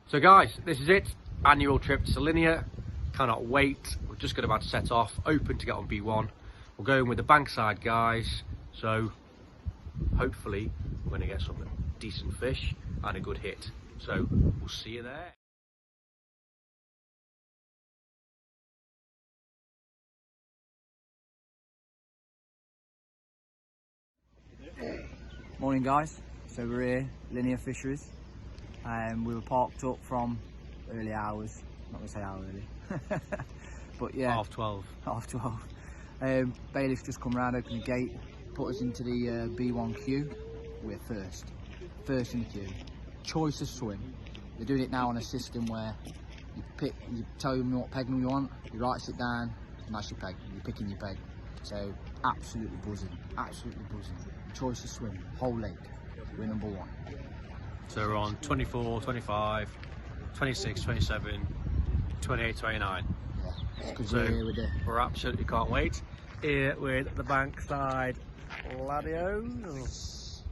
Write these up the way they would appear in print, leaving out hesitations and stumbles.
So guys, this is it. Annual trip to Linear. Cannot wait. We're just about to set off. Open to get on B1. We're going with the Bankside guys. So hopefully we're going to get some decent fish and a good hit. So we'll see you there. Morning guys, so we're here, Linear Fisheries. We were parked up from early hours, not going to say how early, but yeah. Half 12. Half 12. Bailiff's just come round, opened the gate, put us into the B1 queue. We're first in the queue. Choice of swim. They're doing it now on a system where you tell them what peg you want, he writes it down, and that's your peg. You're picking your peg. So absolutely buzzing, absolutely buzzing. Choice of swim, whole lake, we're number one. So we're on 24, 25, 26, 27, 28, 29. Yeah, because so we're here with the... we're absolutely can't wait. Here with the Bankside Ladios.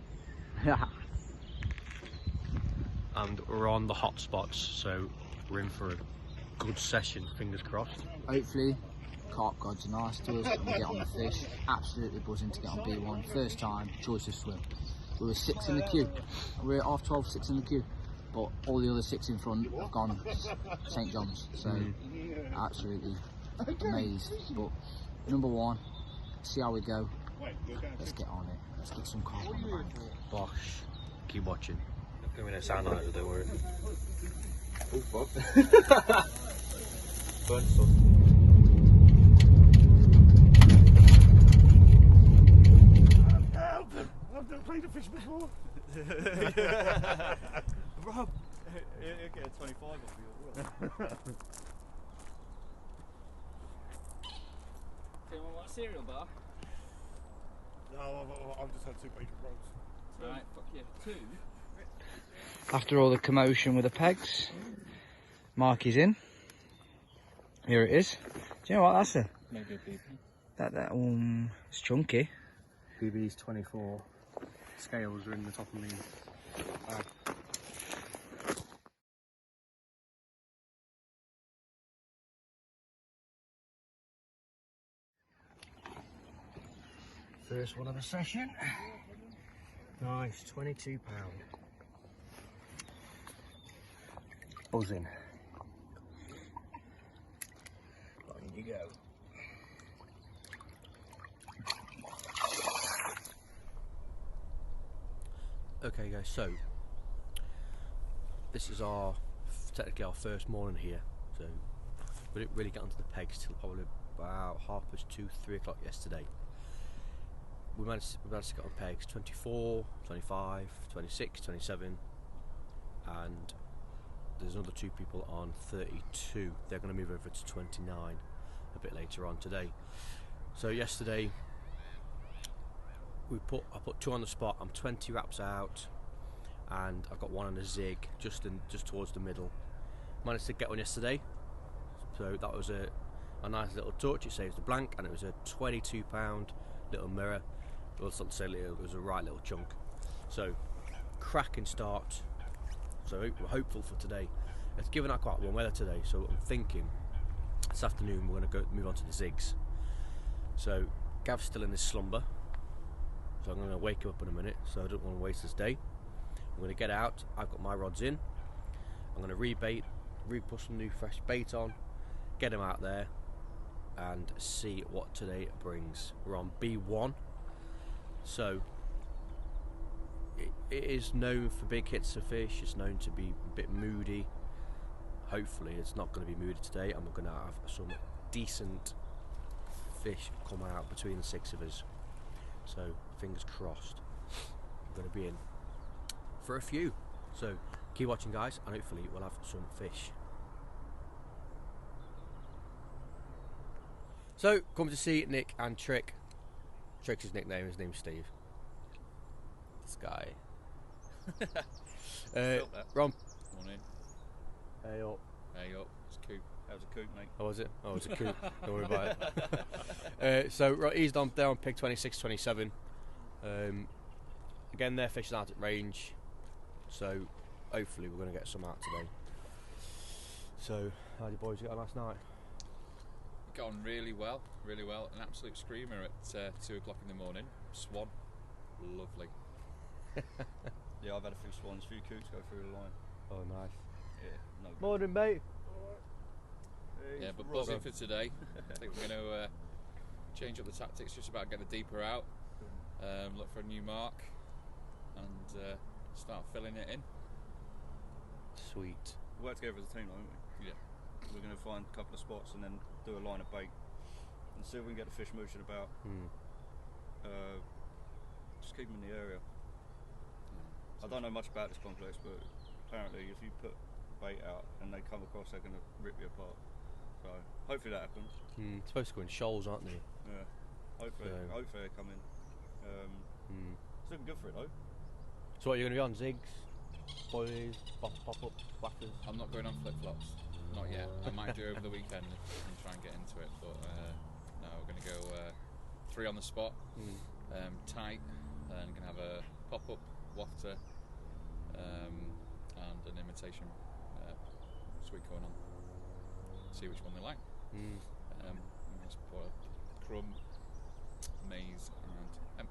And we're on the hot spots, so we're in for a good session, fingers crossed. Hopefully, carp gods are nice to us and we get on the fish. Absolutely buzzing to get on B1. First time, choice of swim. We were 6 in the queue. We're at half 12, 6 in the queue. But all the other 6 in front have gone St. John's. So absolutely amazed. But number one, see how we go. Let's get on it. Let's get some carp on the bank. Bosh. Keep watching. Give me a sound like it, don't worry. Oh fuck. Burn stuff. I've never played a fish before. Rob, you'll get a 25 off you as well. Anyone want a cereal bar? No, I've just had 2 bacon rolls. Right, fuck you. 2? After all the commotion with the pegs, Marky's in. Here it is. Do you know what that's a? Maybe a BB. That it's chunky. BB's 24. Scales are in the top of the bag. First one of the session. Nice, £22. Buzzing. On you go. Okay guys, so this is technically our first morning here, so we didn't really get onto the pegs till probably about 2:30, 3 o'clock yesterday. We managed to get on pegs 24, 25, 26, 27, and there's another 2 people on 32. They're going to move over to 29 a bit later on today. So yesterday I put 2 on the spot. I'm 20 wraps out, and I've got 1 on a zig just towards the middle. Managed to get one yesterday, so that was a nice little touch. It saves the blank, and it was a £22 little mirror. Well, it's not to say little, it was a right little chunk. So cracking start. So we're hopeful for today. It's given out quite warm weather today, so I'm thinking this afternoon we're going to move on to the zigs. So Gav's still in this slumber, so I'm going to wake him up in a minute, so I don't want to waste this day. I'm going to get out. I've got my rods in. I'm going to re-put some new fresh bait on, get him out there, and see what today brings. We're on B1, so it is known for big hits of fish. It's known to be a bit moody. Hopefully it's not going to be moody today, and we're going to have some decent fish come out between the 6 of us. So fingers crossed, I'm going to be in for a few. So keep watching guys, and hopefully we'll have some fish. So come to see Nick and Trick. Trick's his nickname, his name's Steve. This guy. Ron. Morning. Hey up. Hey up. It's coop. How's a coop, mate? Oh, was it? Oh, it's a coup. Don't worry about it. So right, he's down there on pig 26, 27. Again, they're fishing out at range, so hopefully we're going to get some out today. So, how did you boys get on last night? Got on really well, really well. An absolute screamer at 2 o'clock in the morning. Swan, lovely. Yeah, I've had a few swans, a few coots go through the line. Oh, nice. Yeah, no good. Morning, mate. Yeah, but buzzing for today. I think we're going to change up the tactics, just about getting deeper out, look for a new mark, and start filling it in. Sweet. We work together as a team, won't we? Yeah. We're going to find a couple of spots and then do a line of bait and see if we can get the fish mooching about. Just keep them in the area. I don't know much about this complex, but apparently if you put bait out and they come across, they're going to rip you apart. So hopefully that happens. It's supposed to go in shoals, aren't they? Yeah. Hopefully they come in. It's looking good for it though. So what, you're going to be on zigs, boilies, pop-up, whackers? I'm not going on flip-flops, not yet. I might do over the weekend and try and get into it, but no, we're going to go 3 on the spot, tight, and going to have a pop-up, wafter, and an imitation sweet corn on. See which one they like. I'm going to put crumb, maize, and hemp.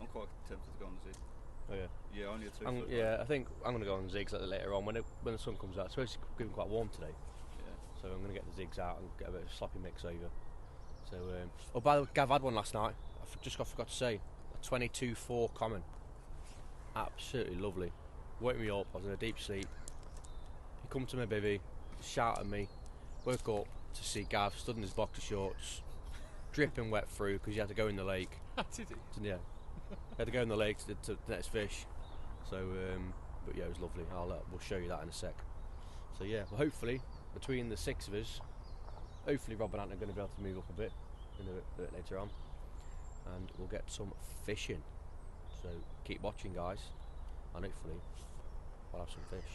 I'm quite tempted to go on the zig. Oh yeah. Yeah, only a 2 foot. Yeah, I think I'm going to go on zigs later on when the sun comes out. It's supposed to be quite warm today. Yeah. So I'm going to get the zigs out and get a bit of a sloppy mix over. So, oh, by the way, Gav had one last night. I forgot to say, a 22.4 common. Absolutely lovely. Woke me up. I was in a deep sleep. He come to my bivvy, shout at me. Woke up to see Gav stood in his boxer shorts, dripping wet through because he had to go in the lake. Did he? Yeah, he had to go in the lake to net his fish. So, but yeah, it was lovely. We'll show you that in a sec. So yeah, well, hopefully between the 6 of us, hopefully Rob and Ant are going to be able to move up a bit later on, and we'll get some fishing. So keep watching, guys, and hopefully we'll have some fish.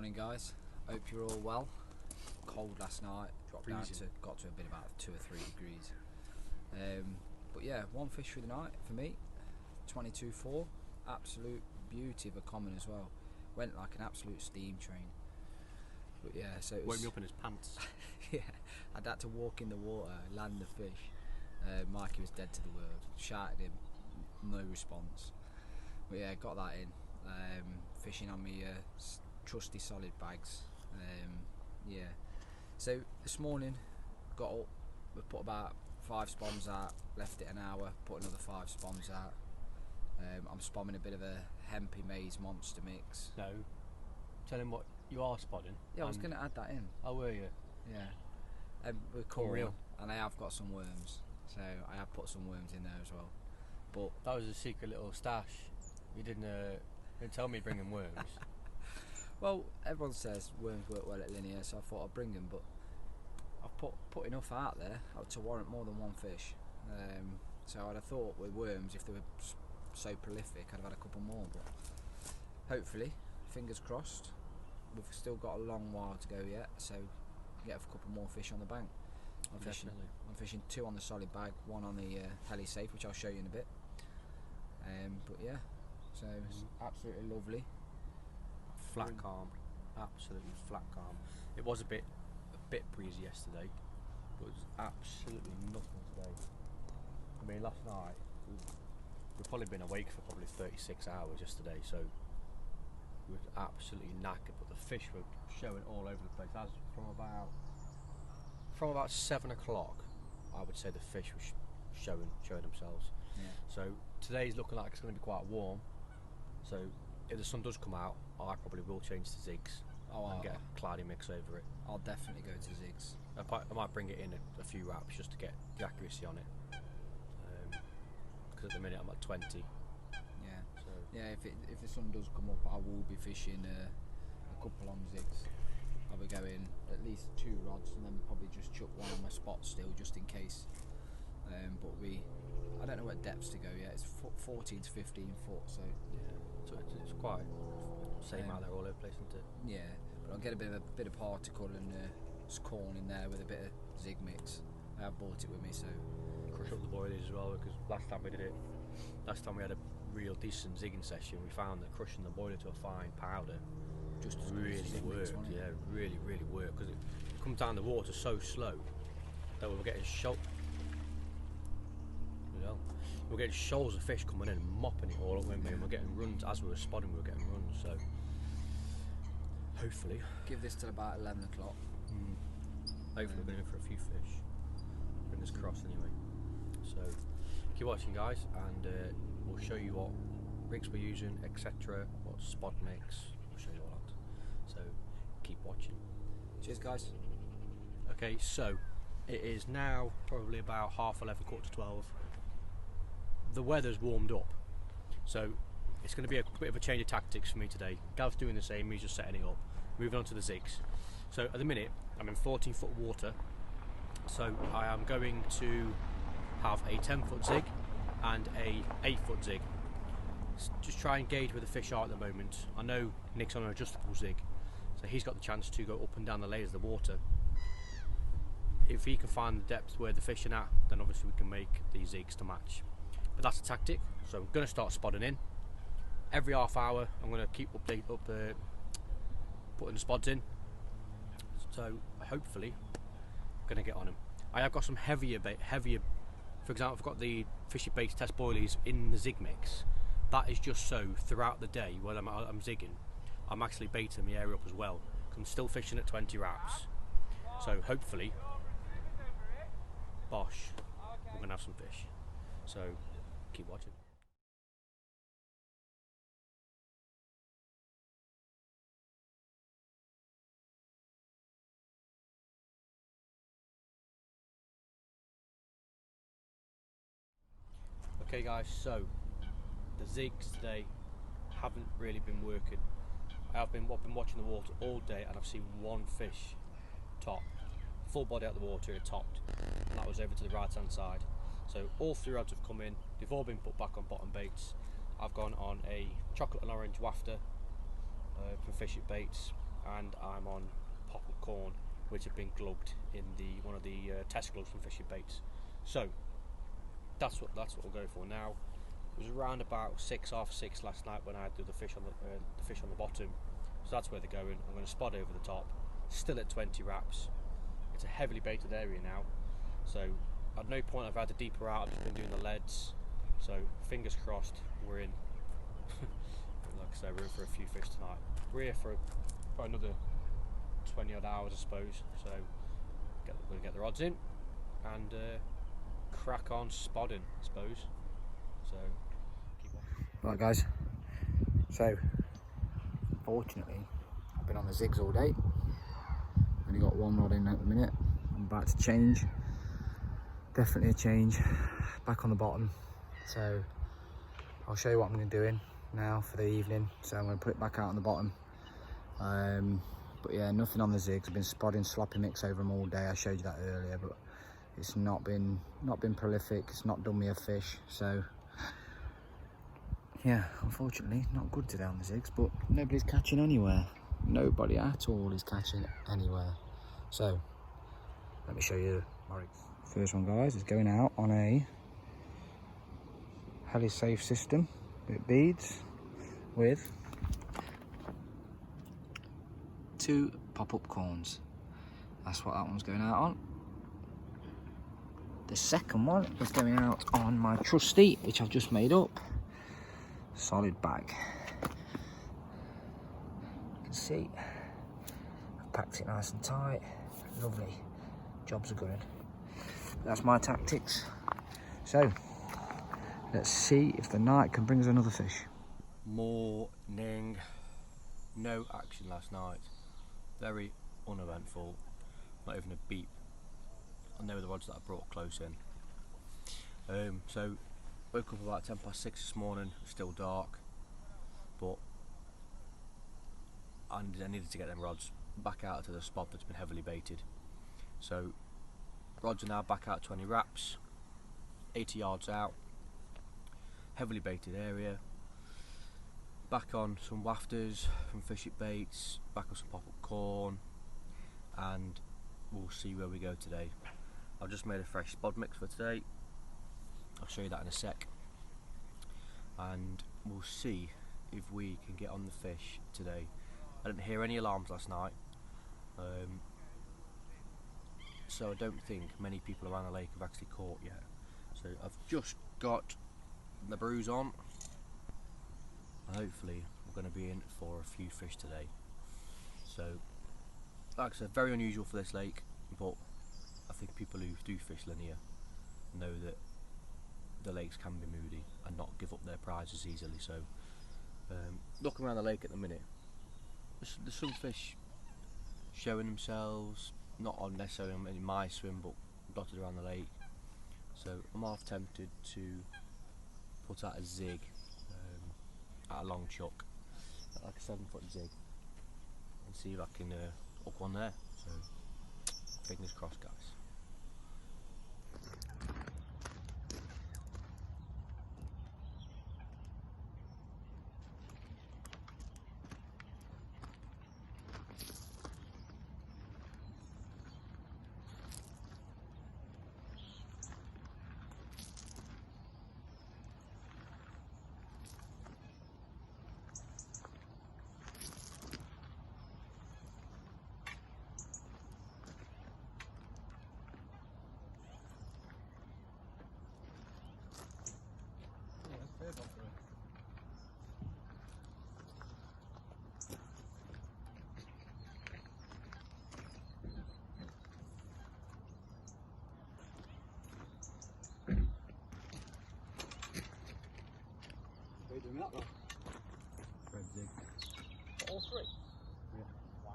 Morning guys, hope you're all well. Cold last night, dropped down to, got to a bit about 2 or 3 degrees. But yeah, one fish through the night for me, 22.4, absolute beauty of a common as well. Went like an absolute steam train. But yeah, so it was... Woke me up in his pants. Yeah, I'd had to walk in the water, land the fish. Mikey was dead to the world, shouted him, no response. But yeah, got that in. Fishing on me trusty solid bags. Yeah, so this morning got up, we put about 5 spons out, left it an hour, put another 5 spons out. I'm spomming a bit of a hempy maize monster mix. No, tell him what you are spotting. Yeah, I was going to add that in. Oh, were you? Yeah, we're cool, Unreal. And I have got some worms, so I have put some worms in there as well. But that was a secret little stash. You didn't tell me bringing worms. Well, everyone says worms work well at Linear, so I thought I'd bring them, but I've put enough out there to warrant more than one fish. So I'd have thought with worms, if they were so prolific, I'd have had a couple more, but hopefully, fingers crossed, we've still got a long while to go yet, so get a couple more fish on the bank. I'm fishing 2 on the solid bag, 1 on the heli safe, which I'll show you in a bit. But yeah, so it's absolutely lovely. Flat calm, absolutely flat calm. It was a bit breezy yesterday, but it was absolutely nothing today. I mean, last night we've probably been awake for probably 36 hours yesterday, so we were absolutely knackered. But the fish were showing all over the place. As from about 7 o'clock, I would say the fish were showing themselves. Yeah. So today's looking like it's going to be quite warm. So if the sun does come out, I probably will change to zigs and get a cloudy mix over it. I'll definitely go to zigs. I might bring it in a few wraps just to get the accuracy on it. Because at the minute I'm at 20. Yeah. So yeah. If the sun does come up, I will be fishing a couple on zigs. I'll be going at least 2 rods and then probably just chuck 1 on my spot still, just in case. But I don't know what depths to go yet. It's 14 to 15 foot, so yeah. So it's quite same out there all over the place, isn't it? Yeah, but I'll get a bit of particle and corn in there with a bit of zig mix. I have bought it with me, so crush up the boilies as well, because last time we had a real decent zigging session, we found that crushing the boiler to a fine powder just as really worked. Yeah, really worked, because it comes down the water so slow that we were getting we're getting shoals of fish coming in and mopping it all up, weren't we? And we're getting runs as we were spotting. We were getting runs, so hopefully give this till about 11 o'clock. Hopefully we're going in for a few fish. Fingers crossed, anyway. So keep watching, guys, and we'll show you what rigs we're using, etc. What Spod makes. We'll show you all that. So keep watching. Cheers, guys. Okay, so it is now probably about 11:30, 12:15. The weather's warmed up, so it's going to be a bit of a change of tactics for me today. Gav's doing the same, he's just setting it up. Moving on to the zigs. So at the minute I'm in 14-foot water, so I am going to have a 10-foot zig and a 8-foot zig. Just try and gauge where the fish are at the moment. I know Nick's on an adjustable zig, so he's got the chance to go up and down the layers of the water. If he can find the depth where the fish are at, then obviously we can make the zigs to match. But that's a tactic, so I'm going to start spodding in. Every half hour I'm going to keep putting the spods in. So hopefully I'm going to get on them. I have got some heavier, for example I've got the Fishy Baits test boilies in the zig mix. That is just so throughout the day when I'm zigging, I'm actually baiting the area up as well. I'm still fishing at 20 wraps. So hopefully, bosh, we're going to have some fish. So keep watching. Okay guys, so the zigs today haven't really been working. I've been watching the water all day and I've seen 1 fish top, full body out the water, it topped, and that was over to the right hand side. So all 3 rods have come in, they've all been put back on bottom baits. I've gone on a chocolate and orange wafter from Fisheries Baits, and I'm on pop-up corn, which have been glugged in one of the testicles from fishing baits. So that's what we'll go for now. It was around about 6, half 6 last night when I had the fish on the bottom. So that's where they're going. I'm going to spot over the top. Still at 20 wraps. It's a heavily baited area now. So at no point I've had a deeper out. I've just been doing the leads. So fingers crossed, we're in. Like I say, we're in for a few fish tonight. We're here for another 20 odd hours, I suppose. So we're going to get the rods in and crack on spodding, I suppose. So keep on. Right guys, so fortunately I've been on the zigs all day. Only got one rod in at the minute. I'm about to change. Definitely a change. Back on the bottom. So I'll show you what I'm going to be doing now for the evening. So I'm going to put it back out on the bottom. But yeah, nothing on the zigs. I've been spodding sloppy mix over them all day. I showed you that earlier, but it's not been prolific. It's not done me a fish. So yeah, unfortunately, not good today on the zigs, but nobody's catching anywhere. Nobody at all is catching anywhere. So, let me show you my rigs. First one, guys, is going out on a heli-safe system with beads with 2 pop-up corns. That's what that one's going out on. The second one is going out on my trusty, which I've just made up. Solid bag. You can see I've packed it nice and tight. Lovely. Jobs are good. That's my tactics. So let's see if the night can bring us another fish. Morning. No action last night. Very uneventful. Not even a beep. And they were the rods that I brought close in. So woke up about 6:10 this morning, still dark, but I needed to get them rods back out to the spot that's been heavily baited. So rods are now back out 20 wraps, 80 yards out, heavily baited area, back on some wafters from fish it baits, back on some pop-up corn, and we'll see where we go today. I've just made a fresh spod mix for today. I'll show you that in a sec, and we'll see if we can get on the fish today. I didn't hear any alarms last night, so I don't think many people around the lake have actually caught yet. So I've just got the bruise on, and hopefully we're going to be in for a few fish today. So like I said, very unusual for this lake, but I think people who do fish linear know that the lakes can be moody and not give up their prizes easily. So looking around the lake at the minute, there's some fish showing themselves, not on necessarily in my swim, but dotted around the lake. So I'm half tempted to put out a zig at a long chuck, like a 7-foot zig, and see if I can hook one there. So fingers crossed, guys. Doing that one? Red zig. All 3? Yeah. Wow.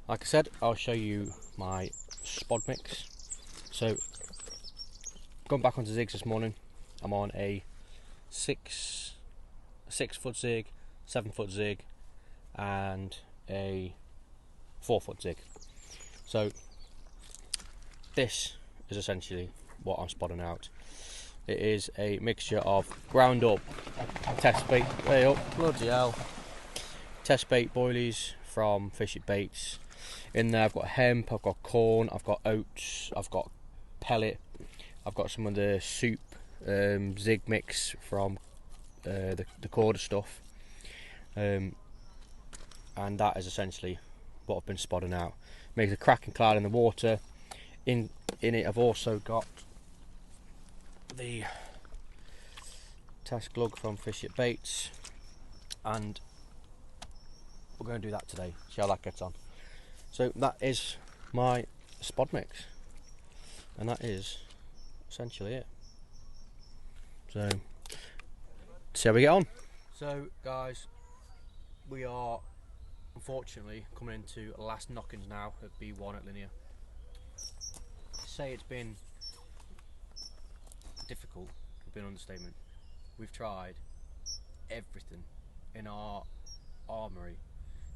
like I said, I'll show you my spod mix. So, going back onto zigs this morning, I'm on a 6 foot zig, 7 foot zig, and a 4 foot zig. So this is essentially what I'm spodding out. It is a mixture of ground up test bait, bloody hell, test bait boilies from Fish It Baits. In there I've got hemp, I've got corn, I've got oats, I've got pellet, I've got some of the soup zig mix from the Corda stuff, and that is essentially what I've been spodding out. Makes a cracking cloud in the water. In it I've also got the test glug from Fish It Baits, and we're going to do that today, see how that gets on. So that is my spod mix, and that is essentially it. So see how we get on. So guys, we are unfortunately coming into last knockings now at B1 at Linear. To say it's been difficult would be an understatement. We've tried everything in our armoury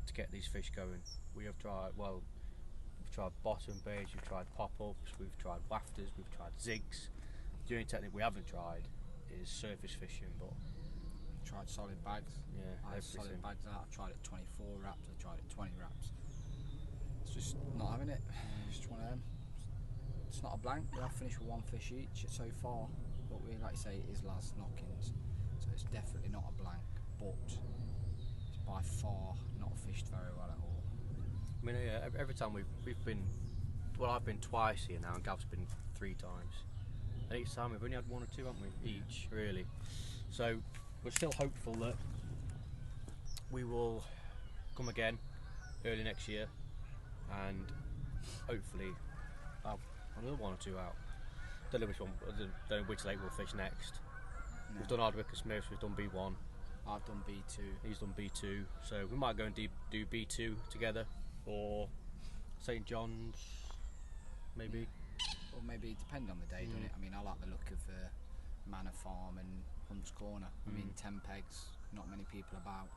to get these fish going. We have tried, well, we've tried bottom baits, we've tried pop-ups, we've tried wafters, we've tried zigs. The only technique we haven't tried is surface fishing, but Tried solid bags. yeah, I had everything. solid bags out. I've tried it 24 wraps, I've tried it 20 wraps. It's just not having it. It's just one of them. It's not a blank. We have finished with one fish each so far, but we, like you say, it is last knockings, so it's definitely not a blank, but it's by far not fished very well at all. I mean, yeah, every time we've been, well, I've been twice here now, and Gav's been 3 times. And each time we've only had 1 or 2, haven't we? Each, really. So we're still hopeful that we will come again early next year, and hopefully have another 1 or 2 out. Don't know which one. Don't know which lake we'll fish next. No. We've done Hardwick and Smiths. We've done B1. I've done B2. He's done B2. So we might go and do B2 together, or St John's, maybe. Or maybe depend on the day, doesn't it? I mean, I like the look of Manor Farm and Hunt's Corner. I mean, 10 pegs, not many people about.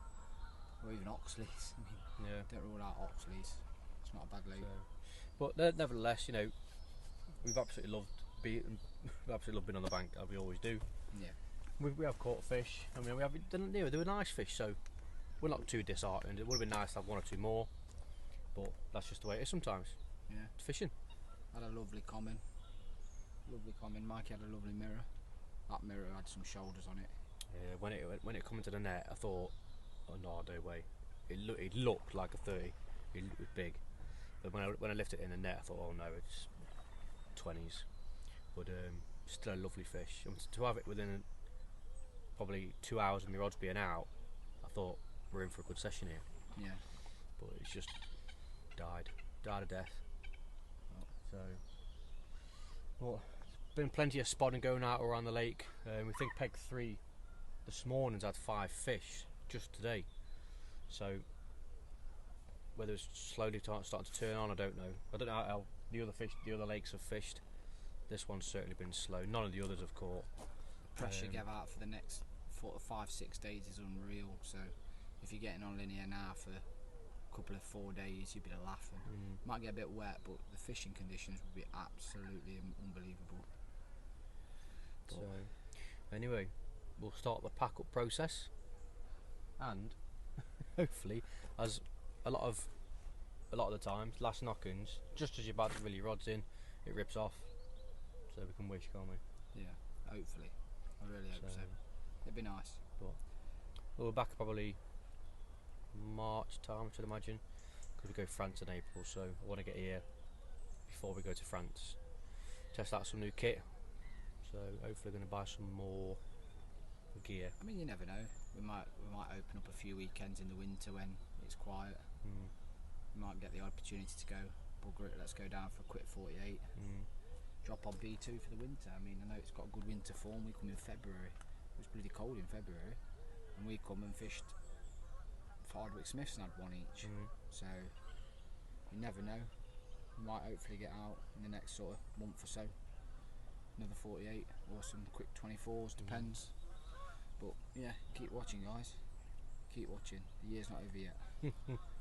Or even Oxley's. I mean, Yeah. don't rule out Oxley's. It's not a bad lake. But nevertheless, you know, we've absolutely loved being on the bank, as we always do. Yeah. We have caught fish. I mean, they were nice fish, so we're not too disheartened. It would have been nice to have 1 or 2 more, but that's just the way it is sometimes. Yeah. It's fishing. Had a lovely common. Mikey had a lovely mirror. That mirror had some shoulders on it. Yeah, when it come into the net, I thought, oh no, no way. It looked like a 30. It was big, but when I lifted it in the net, I thought, oh no, it's 20s. But still a lovely fish. And to have it within probably 2 hours of my rods being out, I thought we're in for a good session here. Yeah. But it's just died of death. So, well, there's been plenty of spotting going out around the lake. We think peg 3 this morning's had 5 fish just today. So whether it's slowly starting to turn on, I don't know. I don't know how the other lakes have fished. This one's certainly been slow. None of the others have caught. Pressure Gav out for the next 4 to 5, 6 days is unreal. So if you're getting on Linear now for a couple of 4 days, you'd be laughing. Might get a bit wet, but the fishing conditions would be absolutely unbelievable. So anyway, we'll start the pack up process, and hopefully, as a lot of the times, last knockings, just as you're about to reel your rods in, it rips off. So we can wish, can't we? Yeah, hopefully. I really hope so. It'd be nice. But we'll be back probably March time, I should imagine, because we go France in April. So I want to get here before we go to France, test out some new kit. So hopefully going to buy some more gear. I mean, you never know. We might open up a few weekends in the winter when it's quiet. We might get the opportunity to go, bugger it, let's go down for a quick 48. Drop on B2 for the winter. I mean, I know it's got good winter form. We come in February. It was bloody cold in February, and we come and fished for Hardwick Smiths and had 1 each. So you never know. We might hopefully get out in the next sort of month or so. Another 48 or some quick 24s, depends. But yeah, keep watching, guys. Keep watching. The year's not over yet.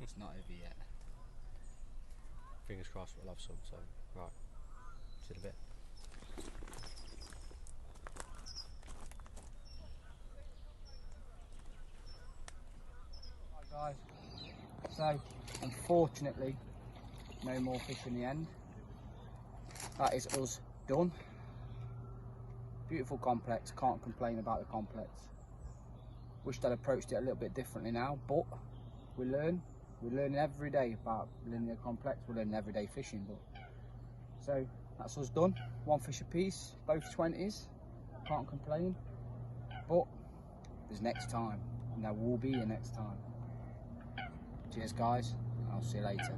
It's not over yet. Fingers crossed we'll have some, so right. See you in a bit. Right, guys. So, unfortunately, no more fish in the end. That is us done. Beautiful complex, can't complain about the complex. Wish I'd approached it a little bit differently now, but we learn. We're learning every day about linear complex, we're learning everyday fishing. But so that's us done. One fish a piece, both 20s, can't complain. But there's next time, and there will be a next time. Cheers guys, I'll see you later.